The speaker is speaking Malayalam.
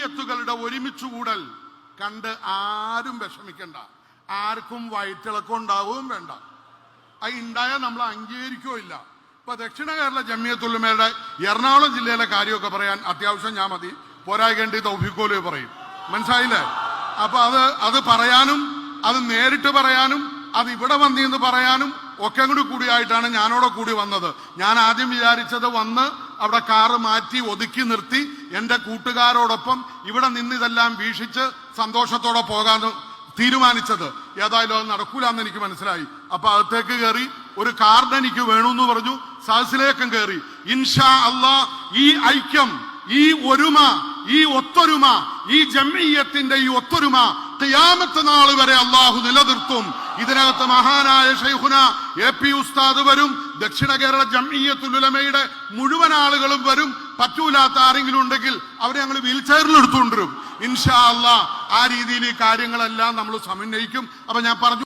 ജംഇയ്യത്തുകളുടെ ഒരുമിച്ചുകൂടൽ കണ്ട് ആരും വിഷമിക്കണ്ട, ആർക്കും വയറ്റിളക്കം ഉണ്ടാവുകയും വേണ്ട. അത് ഉണ്ടായാൽ നമ്മൾ അംഗീകരിക്കുകയോ ഇല്ല. ഇപ്പൊ ദക്ഷിണ കേരള ജംഇയ്യത്തുൽ ഉലമയുടെ എറണാകുളം ജില്ലയിലെ കാര്യമൊക്കെ പറയാൻ അത്യാവശ്യം ഞാൻ മതി, പോരായിക്കേണ്ടി തൗഫീഖോല് പറയും. മനസ്സിലായില്ലേ? അപ്പൊ അത് പറയാനും അത് നേരിട്ട് പറയാനും അത് ഇവിടെ വന്നിന്ന് പറയാനും ഒക്കെ കൂടിയായിട്ടാണ് ഞാനോടെ കൂടി വന്നത്. ഞാൻ ആദ്യം വിചാരിച്ചത് വന്ന് അവിടെ കാറ് മാറ്റി ഒതുക്കി നിർത്തി എൻ്റെ കൂട്ടുകാരോടൊപ്പം ഇവിടെ നിന്ന് ഇതെല്ലാം വീക്ഷിച്ച് സന്തോഷത്തോടെ പോകാൻ തീരുമാനിച്ചത്. ഏതായാലും അത് നടക്കൂലെന്ന് എനിക്ക് മനസ്സിലായി. അപ്പൊ അകത്തേക്ക് കയറി ഒരു കാർഡ് എനിക്ക് വേണമെന്ന് പറഞ്ഞു, സദസ്സിലേക്കും കയറി. ഇൻഷാ അല്ലാഹ് ഈ ഐക്യം, ഈ ഒരുമ, ഈ ഒത്തൊരുമ, ഈ ജംഇയ്യത്തിന്റെ ഈ ഒത്തൊരുമ ഖിയാമത്ത് നാൾ വരെ അള്ളാഹു നിലനിർത്തും. ഇതിനകത്ത് മഹാനായ ശൈഖുന AP ഉസ്താദ് വരും, ദക്ഷിണ കേരള ജംഇയ്യത്തുൽ ഉലമയുടെ മുഴുവൻ ആളുകളും വരും. പറ്റൂലാത്ത ആരെങ്കിലും ഉണ്ടെങ്കിൽ അവരെ ഞങ്ങൾ വീൽ ചെയറിൽ എടുത്തുകൊണ്ടുവരും. ഇൻഷാ അല്ലാഹ് ആ രീതിയിൽ ഈ കാര്യങ്ങളെല്ലാം നമ്മൾ സമന്വയിക്കും. അപ്പൊ ഞാൻ പറഞ്ഞു.